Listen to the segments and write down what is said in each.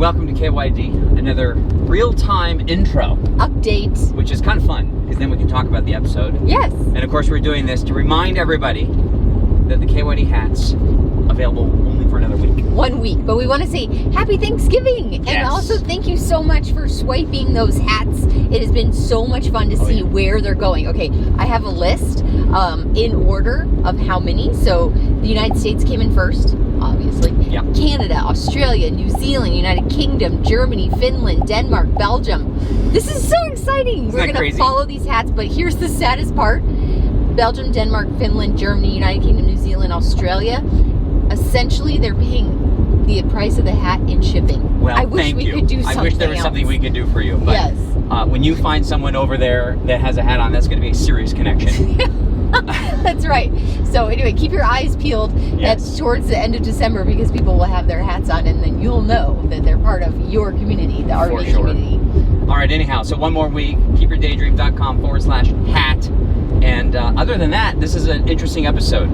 welcome to KYD, another real-time intro. Update. Which is kind of fun, because then we can talk about the episode. Yes. And of course we're doing this to remind everybody that the KYD hats available only for another week. 1 week, but we want to say Happy Thanksgiving! Yes. And also thank you so much for swiping those hats. It has been so much fun to see where they're going. Okay, I have a list in order of how many. So the United States came in first, obviously. Yeah. Canada, Australia, New Zealand, United Kingdom, Germany, Finland, Denmark, Belgium. This is so exciting. Isn't We're that going crazy? to follow these hats, but here's the saddest part. Belgium, Denmark, Finland, Germany, United Kingdom, New Zealand, Australia. Essentially, they're paying the price of the hat in shipping. Well, I wish we could do something I wish there was something we could do for you. But, yes. When you find someone over there that has a hat on, that's going to be a serious connection. That's right. So anyway, keep your eyes peeled towards the end of December, because people will have their hats on, and then you'll know that they're part of your community, the RV community. All right, anyhow, so one more week, keepyourdaydream.com/hat. And other than that, this is an interesting episode.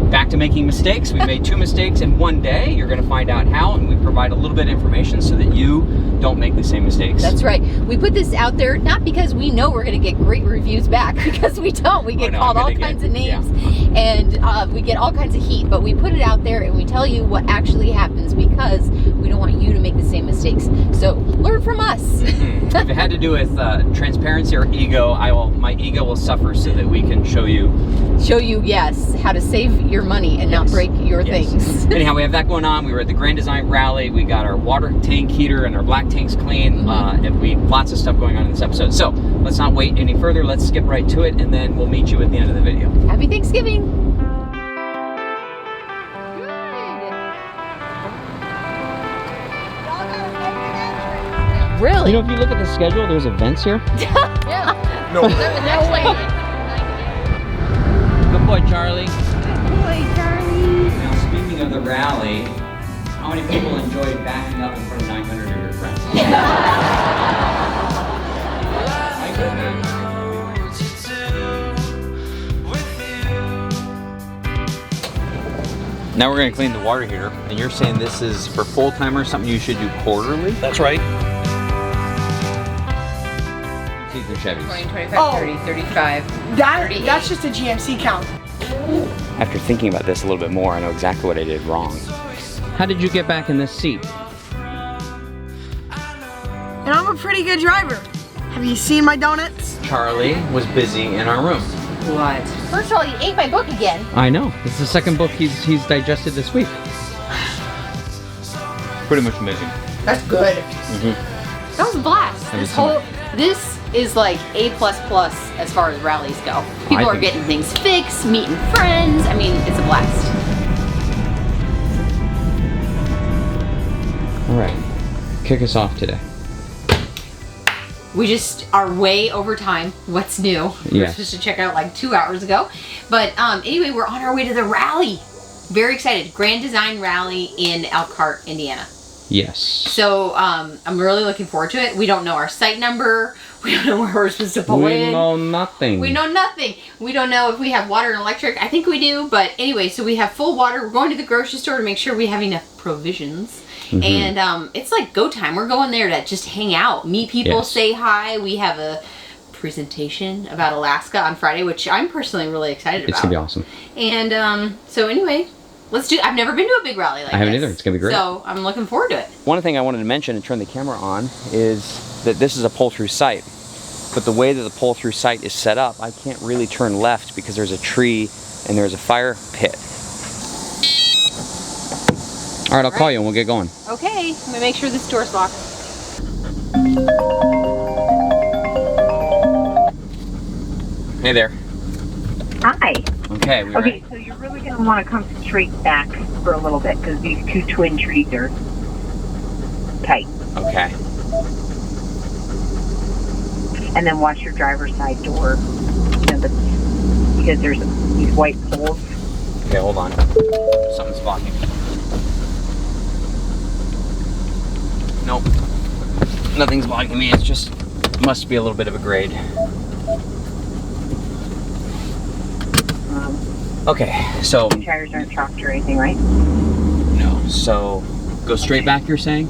Back to making mistakes. We made 2 mistakes in 1 day. You're going to find out how, and we provide a little bit of information so that you don't make the same mistakes. That's right. We put this out there not because we know we're going to get great reviews back, because we don't. We get called all kinds of names, and we get all kinds of heat, but we put it out there and we tell you what actually happens, because we don't want you to make the same mistakes. So learn from us. If it had to do with transparency or ego, my ego will suffer so that we can show you, yes, how to save your money and not break your things. Anyhow, we have that going on. We were at the Grand Design Rally. We got our water tank heater and our black tanks clean. And lots of stuff going on in this episode. So let's not wait any further. Let's skip right to it, and then we'll meet you at the end of the video. Happy Thanksgiving. Really? You know, if you look at the schedule, there's events here. Yeah. No. No way. Good boy, Charlie. Good boy, Charlie. Now, speaking of the rally, how many people enjoyed backing up in front of 900 of your friends? My goodness. Now we're going to clean the water heater, and you're saying this is for full-timers, something you should do quarterly? That's right. See the Chevys. 20, 25, Oh. 30, 35, 38. That's just a GMC count. After thinking about this a little bit more, I know exactly what I did wrong. How did you get back in this seat? And I'm a pretty good driver. Have you seen my donuts? Charlie was busy in our room. What? First of all, you ate my book again. I know. It's the second book he's digested this week. Pretty much amazing. That's good. That was a blast. That was This is like A++ as far as rallies go. People are getting things fixed, meeting friends. I mean, it's a blast. All right, kick us off today. We just are way over time. What's new? We were supposed to check out like 2 hours ago. But anyway, we're on our way to the rally. Very excited. Grand Design Rally in Elkhart, Indiana. Yes. So I'm really looking forward to it. We don't know our site number. We don't know where we're supposed to pull in. We know nothing. We know nothing. We don't know if we have water and electric. I think we do. But anyway, so we have full water. We're going to the grocery store to make sure we have enough provisions. And it's like go time. We're going there to just hang out, meet people, say hi. We have a presentation about Alaska on Friday, which I'm personally really excited about. It's going to be awesome. And so anyway, let's do. I've never been to a big rally like this. I haven't either. It's going to be great. So I'm looking forward to it. One thing I wanted to mention and turn the camera on is that this is a pull-through site. But the way that the pull-through site is set up, I can't really turn left because there's a tree and there's a fire pit. All right, I'll call you and we'll get going. Okay, I'm gonna make sure this door's locked. Hey there. Hi. Okay, we Okay, so you're really going to want to concentrate back for a little bit because these 2 twin trees are tight. Okay. And then watch your driver's side door, because there's these white poles. Okay, hold on. Something's blocking. Nope. Nothing's blocking me. It's just must be a little bit of a grade. Okay, so The tires aren't chopped or anything, right? no. So go straight back. You're saying?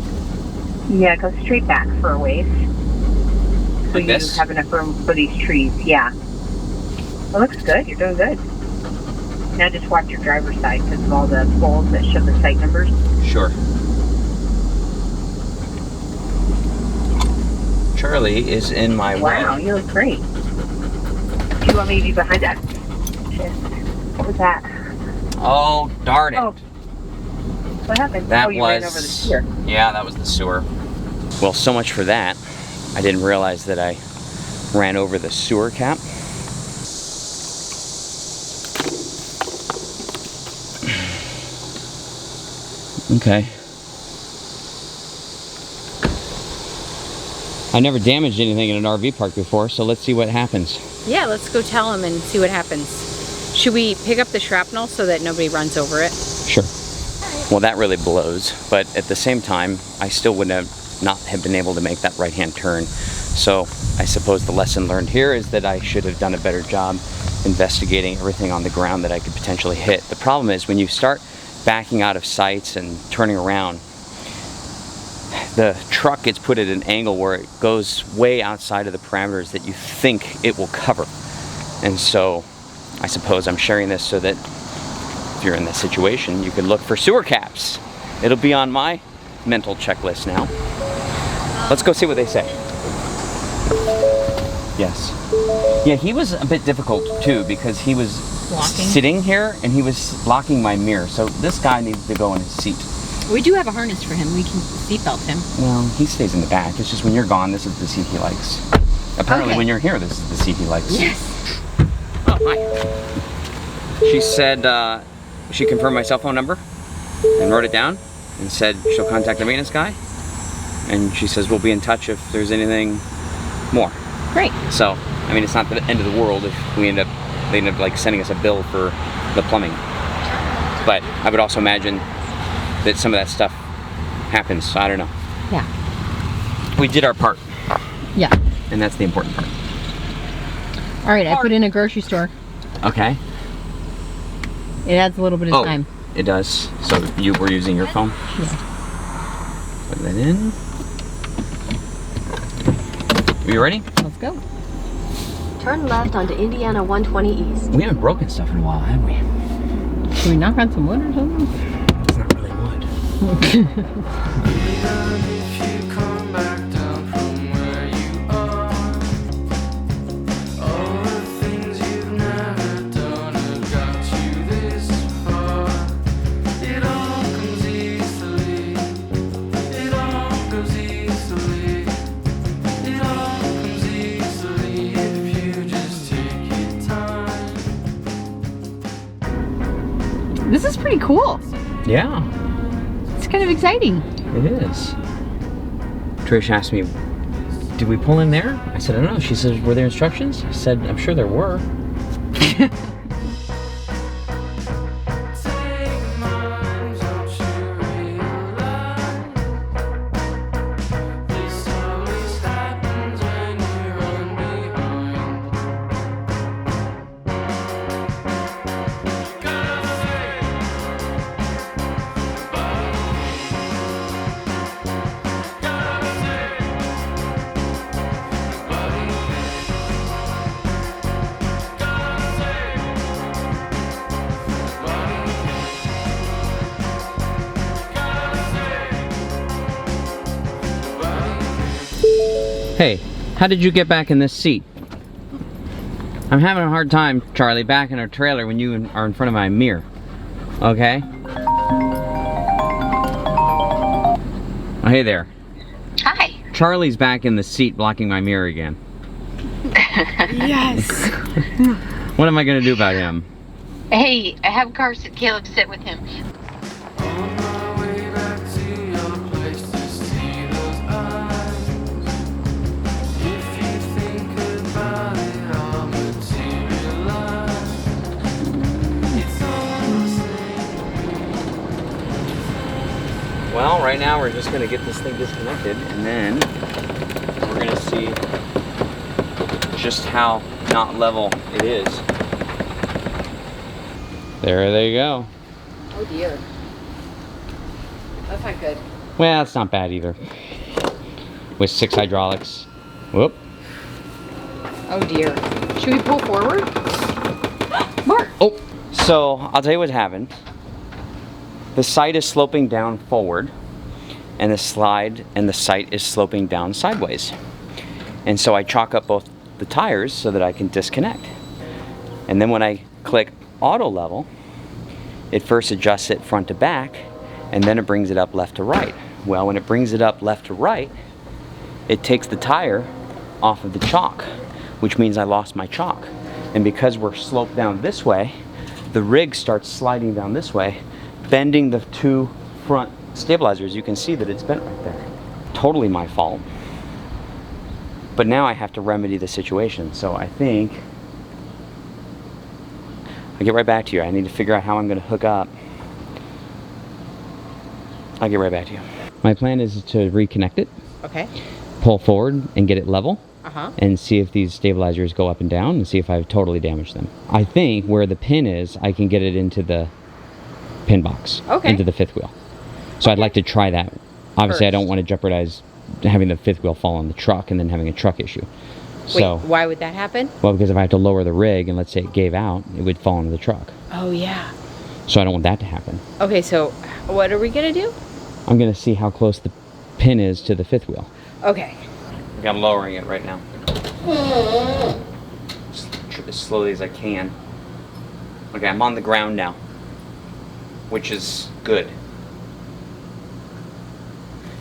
Yeah, go straight back for a ways. So Like you this? have enough room for these trees. Yeah. It looks good. You're doing good. Now just watch your driver's side because of all the poles that show the site numbers. Sure. Charlie is in my way. Wow, you look great. Do you want me to be behind that? Shit. What was that? Oh, darn it. Oh. What happened? That oh, you was... ran over the sewer. Yeah, that was the sewer. Well, so much for that. I didn't realize that I ran over the sewer cap. Okay. I never damaged anything in an RV park before, so let's see what happens. Yeah, let's go tell him and see what happens. Should we pick up the shrapnel so that nobody runs over it? Sure. Well, that really blows, but at the same time, I still would not have been able to make that right-hand turn. So I suppose the lesson learned here is that I should have done a better job investigating everything on the ground that I could potentially hit. The problem is when you start backing out of sights and turning around, the truck gets put at an angle where it goes way outside of the parameters that you think it will cover. And so I suppose I'm sharing this so that if you're in this situation, you can look for sewer caps. It'll be on my mental checklist now. Let's go see what they say. Yes. Yeah, he was a bit difficult too because he was sitting here and he was blocking my mirror. So this guy needs to go in his seat. We do have a harness for him. We can seatbelt him. Well, he stays in the back. It's just when you're gone, this is the seat he likes. Apparently Okay. when you're here, this is the seat he likes. Yes. Oh, hi. She said she confirmed my cell phone number and wrote it down and said she'll contact the maintenance guy. And she says we'll be in touch if there's anything more. Great. So, I mean, it's not the end of the world if they end up like sending us a bill for the plumbing. But I would also imagine that some of that stuff happens, so I don't know. Yeah. We did our part, Yeah. and that's the important part. All right, I put in a grocery store. Okay. It adds a little bit of time. It does. So you were using your phone? Yeah. Put that in. Are you ready? Let's go. Turn left onto Indiana 120 East. We haven't broken stuff in a while, have we? Should we knock on some wood or something? It's not really wood. This is pretty cool. Yeah, It's kind of exciting. it is. Trish asked me, did we pull in there? I said, I don't know. She said, were there instructions? I said, I'm sure there were. Hey, how did you get back in this seat? I'm having a hard time, Charlie, back in our trailer when you are in front of my mirror. Okay? Oh, hey there. Hi. Charlie's back in the seat blocking my mirror again. Yes. What am I gonna do about him? Hey, I have Carson. Caleb sit with him. Well, right now we're just gonna get this thing disconnected and then we're gonna see just how not level it is. There they go. Oh dear. That's not good. Well, it's not bad either. with 6 hydraulics. Whoop. Oh dear. Should we pull forward? Mark. Oh, so I'll tell you what happened. The sight is sloping down forward, and the sight is sloping down sideways. And so I chalk up both the tires so that I can disconnect. And then when I click auto level, it first adjusts it front to back, and then it brings it up left to right. Well, when it brings it up left to right, it takes the tire off of the chalk, which means I lost my chalk. And because we're sloped down this way, the rig starts sliding down this way, bending the 2 front stabilizers. You can see that it's bent right there. Totally my fault. But now I have to remedy the situation. So I think I'll get right back to you. I need to figure out how I'm going to hook up. I'll get right back to you. My plan is to reconnect it. Okay. Pull forward and get it level. Uh-huh. And see if these stabilizers go up and down and see if I've totally damaged them. I think where the pin is, I can get it into the pin box. Okay. Into the 5th wheel. So I'd like to try that. Obviously, I don't First. want to jeopardize having the 5th wheel fall on the truck and then having a truck issue. So, Wait, why would that happen? well, because if I have to lower the rig and let's say it gave out, it would fall into the truck. Oh yeah. So I don't want that to happen. Okay, so what are we gonna do? I'm going to see how close the pin is to the 5th wheel. Okay. Okay, I'm lowering it right now. Just as slowly as I can. Okay, I'm on the ground now, which is good.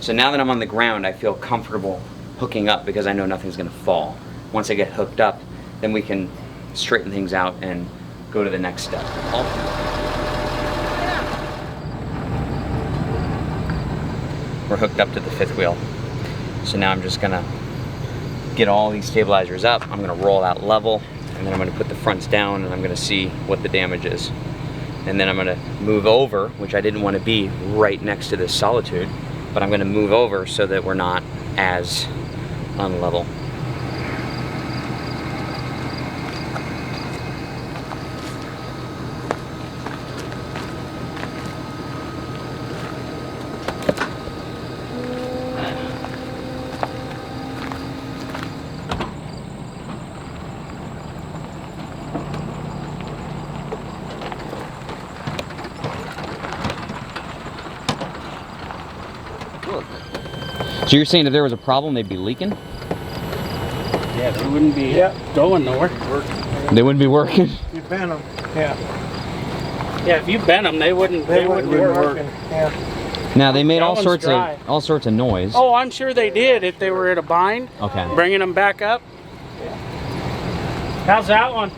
So now that I'm on the ground, I feel comfortable hooking up because I know nothing's going to fall. Once I get hooked up, then we can straighten things out and go to the next step. We're hooked up to the 5th wheel. So now I'm just going to get all these stabilizers up. I'm going to roll out level, and then I'm going to put the fronts down, and I'm going to see what the damage is. And then I'm going to move over, which I didn't want to be right next to this solitude, but I'm going to move over so that we're not as unlevel. So you're saying if there was a problem, they'd be leaking? Yeah, they wouldn't be going nowhere. They wouldn't be working? You bent them. Yeah. Yeah, if you bent them, they wouldn't work. Yeah. Now they made That all one's sorts dry. of noise. Oh, I'm sure they did if they were in a bind. Okay. Bringing them back up. How's that one?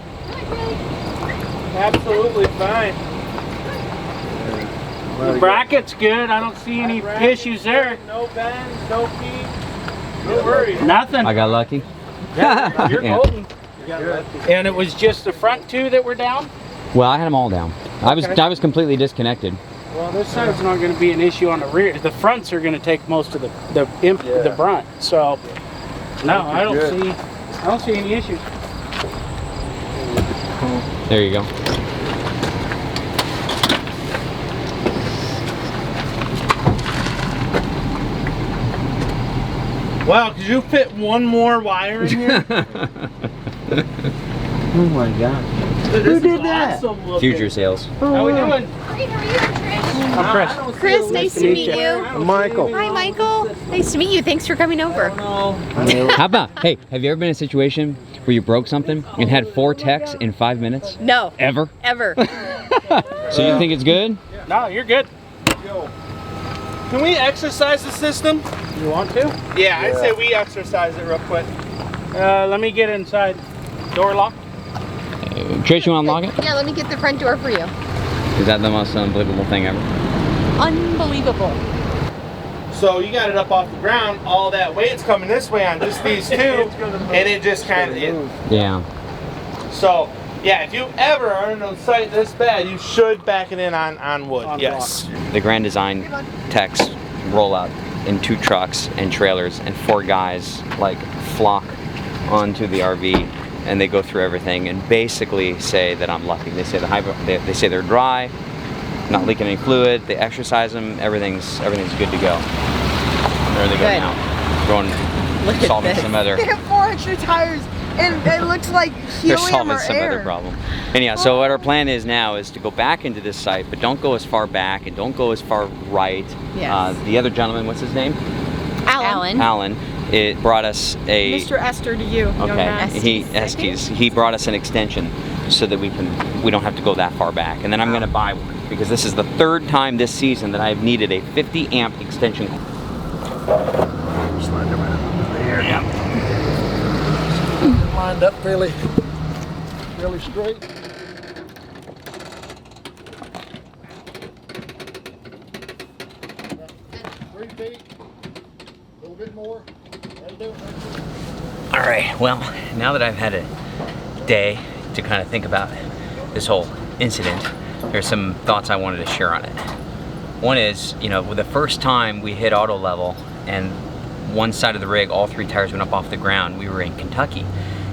Absolutely fine. The bracket's good. I don't see any issues there. No bends, no feet. No worries. Nothing. I got lucky. You're Yeah. golden. And it was just the front 2 that were down? Well, I had them all down. I was completely disconnected. Well, this side's not going to be an issue on the rear. The fronts are going to take most of the brunt. So, no, I don't see any issues. There you go. Wow, could you fit one more wire in here? Oh my god. Who did that? Awesome Future sales. How we doing? Great, how are you, I'm Chris. Chris, nice to meet you. Michael. Hi, Michael. Nice to meet you. Thanks for coming over. How about, hey, have you ever been in a situation where you broke something and had 4 techs in 5 minutes? No. Ever? Ever. So you think it's good? No, you're good. Can we exercise the system? You want to? Yeah, I'd say we exercise it real quick. Let me get inside. Door lock. Trish, you want to unlock it? Yeah, let me get the front door for you. Is that the most unbelievable thing ever? Unbelievable. So you got it up off the ground, all that weight's coming this way on just these 2, and it just kind of, Yeah. so yeah, if you ever are in a site this bad, you should back it in on wood, On yes. The Grand Design techs roll out in 2 trucks and trailers, and 4 guys like flock onto the RV, and they go through everything and basically say that I'm lucky. They say they say they're dry, not leaking any fluid. They exercise them. Everything's good to go. There they go Good. now. throwing, Look at solving this. some other. They have 4 extra tires, and it looks like They're helium solving or some air. other problem. Anyhow, so what our plan is now is to go back into this site, but don't go as far back and don't go as far right. Yes. The other gentleman, what's his name? Alan. Alan. It brought us a. Mr. Esther to you. young Okay. man. He brought us an extension so that we don't have to go that far back. And then I'm going to buy one because this is the 3rd time this season that I've needed a 50 amp extension. Slide them right under there. Yeah. Lined up fairly straight. About 3 feet, a little bit more. That'll do it. All right, well, now that I've had a day to kind of think about this whole incident, there's some thoughts I wanted to share on it. One is, you know, the first time we hit auto level and one side of the rig, all 3 tires went up off the ground, we were in Kentucky.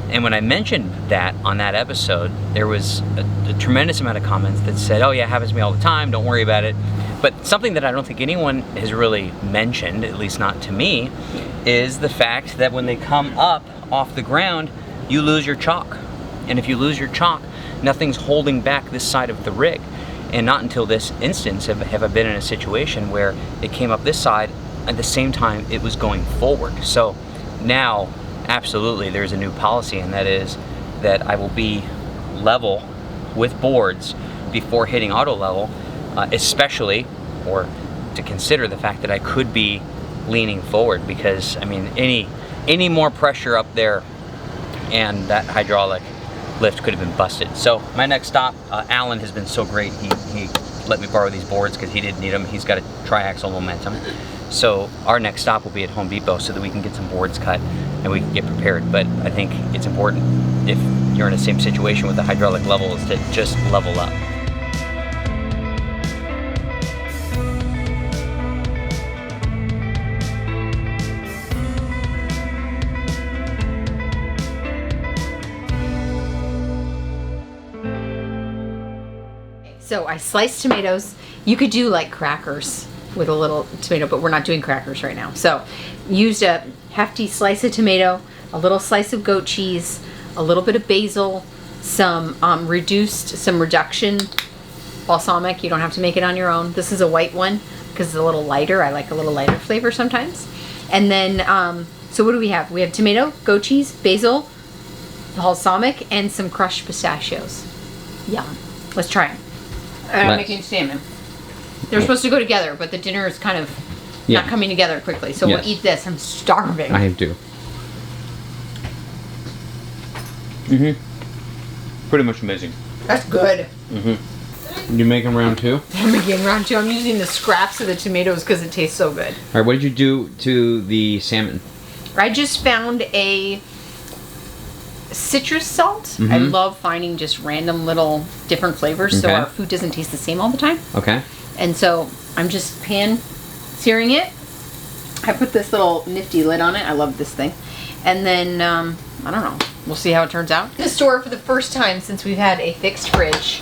And when I mentioned that on that episode, there was a tremendous amount of comments that said, oh yeah, it happens to me all the time, don't worry about it. But something that I don't think anyone has really mentioned, at least not to me, is the fact that when they come up off the ground, you lose your chock. And if you lose your chock, nothing's holding back this side of the rig. And not until this instance have I been in a situation where it came up this side at the same time it was going forward. So now, absolutely, there's a new policy, and that is that I will be level with boards before hitting auto level, especially, or to consider the fact that I could be leaning forward, because I mean any more pressure up there and that hydraulic lift could have been busted. So my next stop, Alan has been so great. He let me borrow these boards because he didn't need them. He's got a triaxle momentum. So our next stop will be at Home Depot so that we can get some boards cut and we can get prepared. But I think it's important, if you're in the same situation with the hydraulic level, is to just level up. So I sliced tomatoes. You could do like crackers with a little tomato, but we're not doing crackers right now. So used a hefty slice of tomato, a little slice of goat cheese, a little bit of basil, some reduction balsamic. You don't have to make it on your own. This is a white one because it's a little lighter. I like a little lighter flavor sometimes. And then, so what do we have? We have tomato, goat cheese, basil, balsamic, and some crushed pistachios. Yum. Let's try them. And I'm making salmon. They're supposed to go together, but the dinner is kind of not coming together quickly. So Yes. we'll eat this. I'm starving. I have to. Pretty much amazing. That's good. You making round 2? I'm making round 2. I'm using the scraps of the tomatoes because it tastes so good. All right, what did you do to the salmon? I just found a citrus salt. I love finding just random little different flavors so Okay. our food doesn't taste the same all the time. Okay. And so I'm just pan searing it. I put this little nifty lid on it. I love this thing. And then, I don't know. We'll see how it turns out. The store for the first time since we've had a fixed fridge.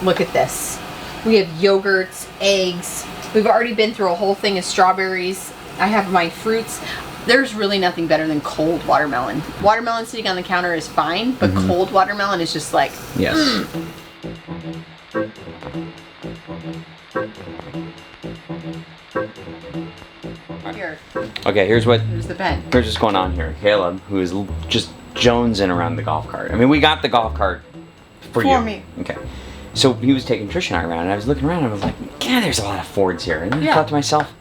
Look at this. We have yogurts, eggs. We've already been through a whole thing of strawberries. I have my fruits. There's really nothing better than cold watermelon. Watermelon sitting on the counter is fine, but cold watermelon is just like, Yes. Here, Okay, here's here's the pen. what's going on here. Caleb, who is just jonesing around the golf cart. I mean, we got the golf cart for you. me. Okay. So he was taking Trish and I around, and I was looking around, and I was like, yeah, there's a lot of Fords here. And then I thought to myself,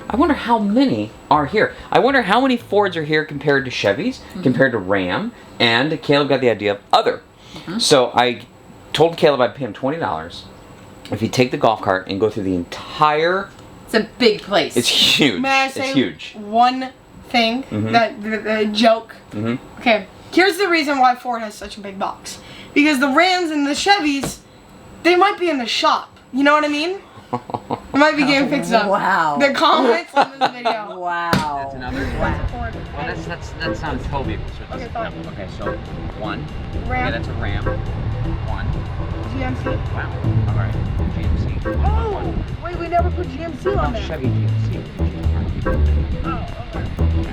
I wonder how many are here. I wonder how many Fords are here compared to Chevys, compared to Ram, and Caleb got the idea of other. So I told Caleb I'd pay him $20 if he'd take the golf cart and go through the entire... It's a big place. It's huge. May I It's say huge. one thing? That the joke. Okay, here's the reason why Ford has such a big box. Because the Rams and the Chevys, they might be in the shop. You know what I mean? It might be getting fixed up. Wow. The comments on this video. Wow. That's another. Ford. Well, that's on tow vehicles. So Okay, fine. no, okay, so one. Ram. Okay, that's a Ram. One. GMC. Wow. All right. GMC. Oh, wait, we never put GMC on there. Chevy GMC. Oh, okay.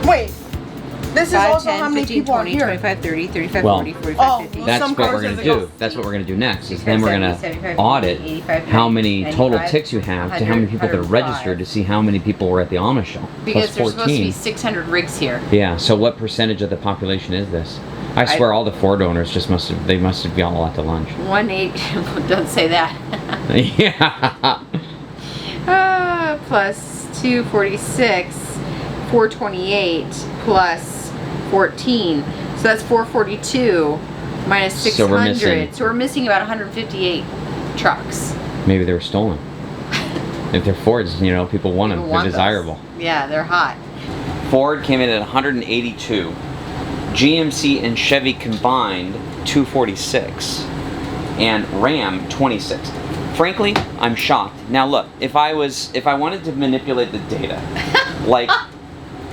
Wait, this is 5, also 10, how many 15, people 20, are here. 25, 30, 35, Well, 40, 45, oh, 50. That's Some what we're cars going as to it do. goes. That's what we're going to do next. Is 65, then we're 70, going to 75, audit 85, how many 90, total 95, ticks you have to how many people that are 105. registered to see how many people were at the Amish show. Because Plus there's supposed to be 14. 600 rigs here. Yeah. So what percentage of the population is this? I swear all the Ford owners just must have be all out to lunch. 1.8. Don't say that. Yeah. Plus 246, 428 plus 14. So that's 442 minus 600. So we're missing about 158 trucks. Maybe they were stolen. If they're Fords, you know, people want them. People They're want those. desirable. Yeah, they're hot. Ford came in at 182. GMC and Chevy combined 246. And Ram 26. Frankly, I'm shocked. Now look, if I wanted to manipulate the data, like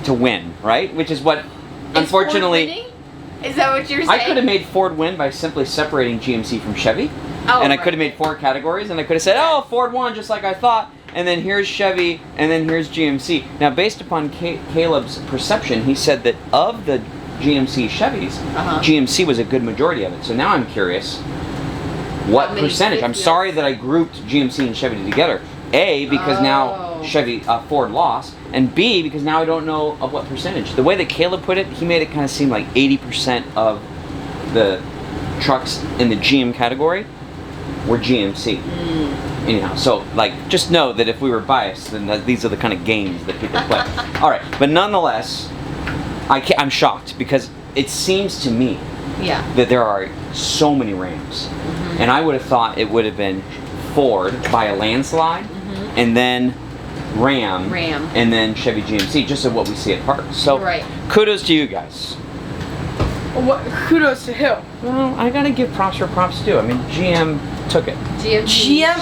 to win, right? Which is what, unfortunately, Is Ford winning? Is that what you're saying? I could have made Ford win by simply separating GMC from Chevy. Oh, And I right. could have made 4 categories, and I could have said, oh, Ford won just like I thought, and then here's Chevy, and then here's GMC. Now, based upon Caleb's perception, he said that of the GMC Chevys, GMC was a good majority of it. So now I'm curious, what many percentage? I'm 50s? sorry that I grouped GMC and Chevy together. A, because now Ford lost, and B, because now I don't know of what percentage. The way that Caleb put it, he made it kind of seem like 80% of the trucks in the GM category were GMC. Anyhow, so like, just know that if we were biased, then these are the kind of games that people play. All right, but nonetheless, I'm shocked because it seems to me that there are so many Rams, and I would have thought it would have been Ford by a landslide, and then Ram, and then Chevy GMC, just of what we see at parks. So kudos to you guys. What? Kudos to who? Well, I gotta give props where props due. I mean, GM took it. GM,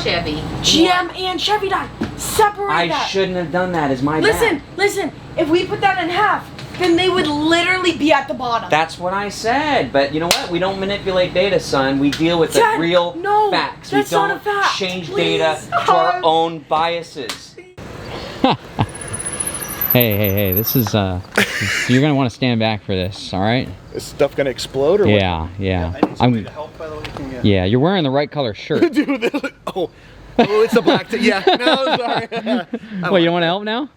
Chevy. GM and Chevy died. Separate I that. shouldn't have done that. Is my bad. Listen. If we put that in half, then they would literally be at the bottom. That's what I said. But you know what? We don't manipulate data, son. We deal with the real facts. That's we don't not a fact. change Please. data to our own biases. Hey, this is you're gonna want to stand back for this, all right? Is stuff gonna explode or Yeah. what? I need somebody to help, by the way. Yeah, you're wearing the right color shirt. Dude, oh, it's a black yeah, no, sorry. Well, you want to help now?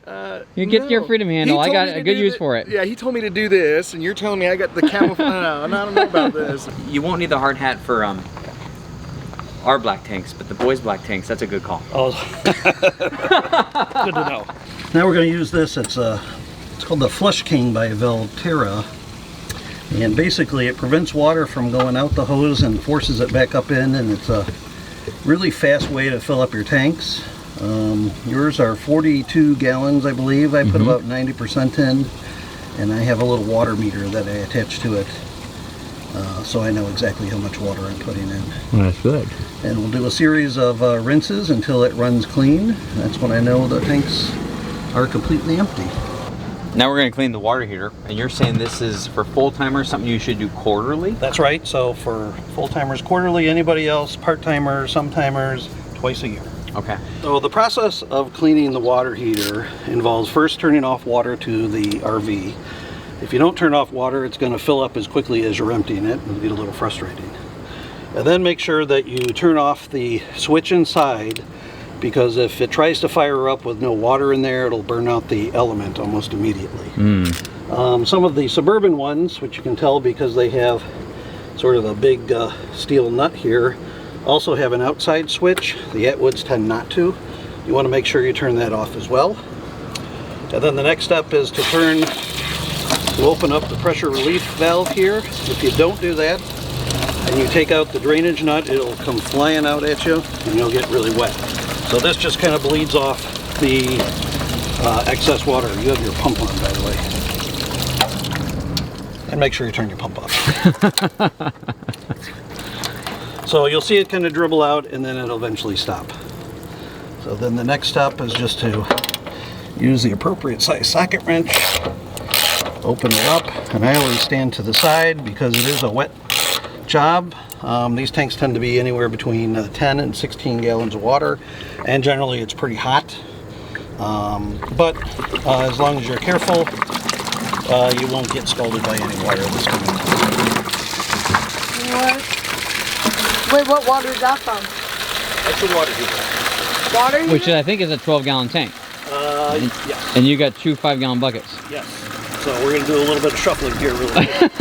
You get your freedom handle. I got a good use for it. Yeah, he told me to do this, and you're telling me I got the camouflage. I don't know about this. You won't need the hard hat for our black tanks, but the boys' black tanks, that's a good call. Oh, good to know. Now we're going to use this. It's called the Flush King by Velterra, and basically it prevents water from going out the hose and forces it back up in, and it's a really fast way to fill up your tanks. Yours are 42 gallons, I believe. I put about 90% in, and I have a little water meter that I attach to it, so I know exactly how much water I'm putting in. Well, that's good. And we'll do a series of rinses until it runs clean. That's when I know the tanks are completely empty. Now we're going to clean the water heater, and you're saying this is for full-timers, something you should do quarterly? That's right. So for full-timers quarterly, anybody else, part-timers, some-timers, twice a year. Okay. So the process of cleaning the water heater involves first turning off water to the RV. If you don't turn off water, it's going to fill up as quickly as you're emptying it. It'll get a little frustrating. And then make sure that you turn off the switch inside, because if it tries to fire up with no water in there, it'll burn out the element almost immediately. Some of the Suburban ones, which you can tell because they have sort of a big steel nut here, also have an outside switch. The Atwoods tend not to. You want to make sure you turn that off as well. And then the next step is to open up the pressure relief valve here. If you don't do that, and you take out the drainage nut, it'll come flying out at you, and you'll get really wet. So this just kind of bleeds off the excess water. You have your pump on, by the way. And make sure you turn your pump off. So you'll see it kind of dribble out and then it'll eventually stop. So then the next step is just to use the appropriate size socket wrench, open it up, and I always stand to the side because it is a wet job. These tanks tend to be anywhere between 10 and 16 gallons of water, and generally it's pretty hot. But as long as you're careful, you won't get scalded by any water that's coming out. What? Wait, what water is that from? That's a water heater. Water heater? Which I think is a 12-gallon tank. Yes. And you got 2 5-gallon buckets. Yes. So we're going to do a little bit of shuffling here really quick.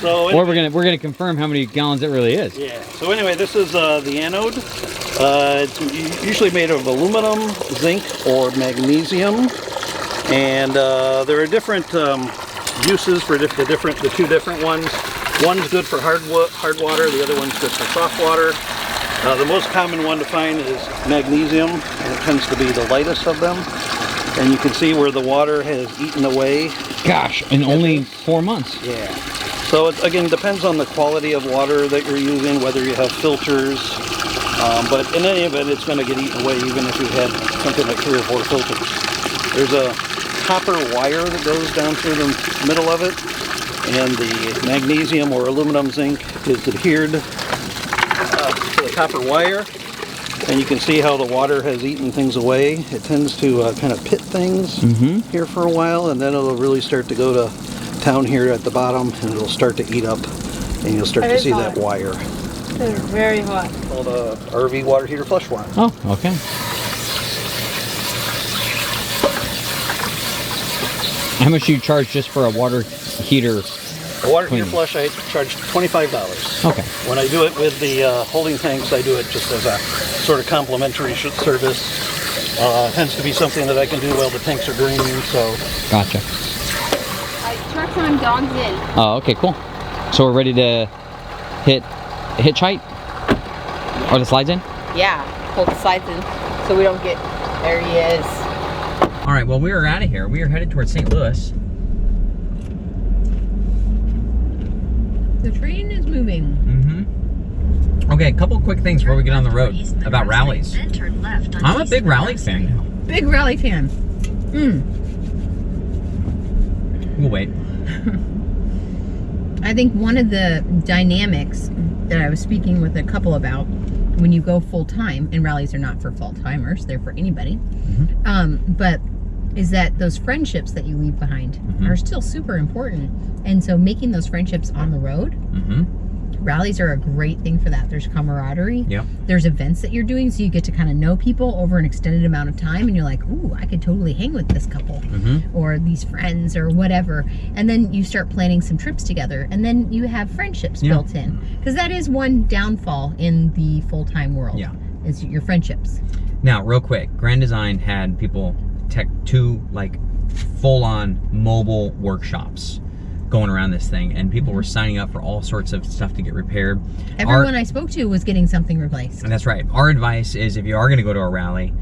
So anyway, Or we're gonna confirm how many gallons it really is. Yeah. So anyway, this is the anode. It's usually made of aluminum, zinc, or magnesium, and there are different uses for the two different ones. One's good for hard water. The other one's good for soft water. The most common one to find is magnesium, and it tends to be the lightest of them. And you can see where the water has eaten away. Gosh, in only 4 months. Yeah. So it, again, depends on the quality of water that you're using, whether you have filters. But in any event, it's going to get eaten away even if you had something like 3 or 4 filters. There's a copper wire that goes down through the middle of it, and the magnesium or aluminum zinc is adhered to the copper wire. And you can see how the water has eaten things away. It tends to kind of pit things here for a while, and then it'll really start to go to town here at the bottom, and it'll start to eat up, and you'll start to see that wire. It's very hot. It's called a RV water heater flush wire. Oh, okay. How much do you charge just for a water heater? A water heater flush, I charge $25. Okay. When I do it with the holding tanks, I do it just as a sort of complimentary service. It tends to be something that I can do while the tanks are green, so. Gotcha. Truck's on, dogs in. Oh, okay, cool. So we're ready to hit height? Or the slides in? Yeah, hold the slides in so we don't get, there he is. All right, well, we are out of here. We are headed towards St. Louis. The train is moving. Okay, a couple quick things before we get on the road about rallies. I'm a big rally fan now. Big rally fan. We'll wait. I think one of the dynamics that I was speaking with a couple about when you go full-time, and rallies are not for full-timers, they're for anybody, but is that those friendships that you leave behind are still super important. And so making those friendships on the road, rallies are a great thing for that. There's camaraderie. Yep. There's events that you're doing, so you get to kind of know people over an extended amount of time, and you're like, ooh, I could totally hang with this couple or these friends or whatever. And then you start planning some trips together, and then you have friendships built in. Because that is one downfall in the full-time world, is your friendships. Now, real quick, Grand Design had people tech 2 like full-on mobile workshops going around this thing, and people were signing up for all sorts of stuff to get repaired. Everyone I spoke to was getting something replaced. And that's right. Our advice is, if you are going to go to a rally,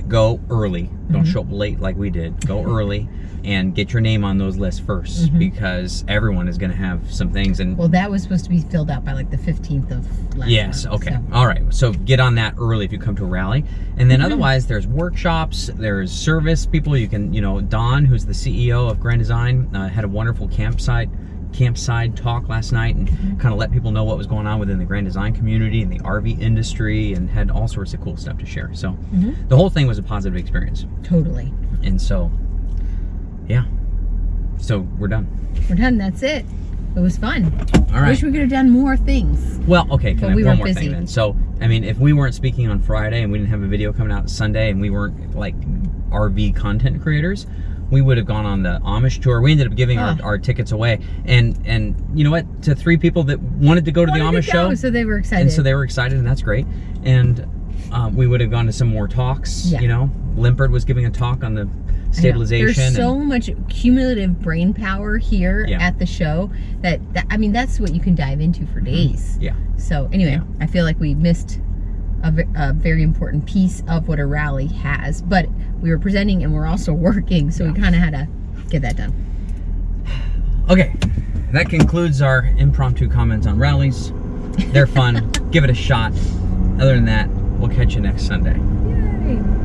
go early. Don't show up late like we did. Go early and get your name on those lists first, because everyone is going to have some things. And well, that was supposed to be filled out by like the 15th of last month, okay. So. All right. So get on that early if you come to a rally. And then otherwise, there's workshops, there's service people. You can, Don, who's the CEO of Grand Design, had a wonderful campsite talk last night, and kind of let people know what was going on within the Grand Design community and the RV industry, and had all sorts of cool stuff to share. So the whole thing was a positive experience. Totally. And so, yeah. So we're done. We're done. That's it. It was fun. All right. Wish we could have done more things. Well, okay, can I have one more busy. thing then? So, I mean, if we weren't speaking on Friday and we didn't have a video coming out Sunday, and we weren't like RV content creators, we would have gone on the Amish tour. We ended up giving our tickets away. And you know what? To 3 people that wanted to go to the Amish show. So they were excited. And so they were excited, and that's great. And we would have gone to some more talks, Lippert was giving a talk on the stabilization. There's so much cumulative brain power here at the show that I mean, that's what you can dive into for days. Yeah. So anyway, I feel like we missed a very important piece of what a rally has, but we were presenting and we're also working, so we kind of had to get that done. Okay, that concludes our impromptu comments on rallies. They're fun. Give it a shot. Other than that, we'll catch you next Sunday. Yay.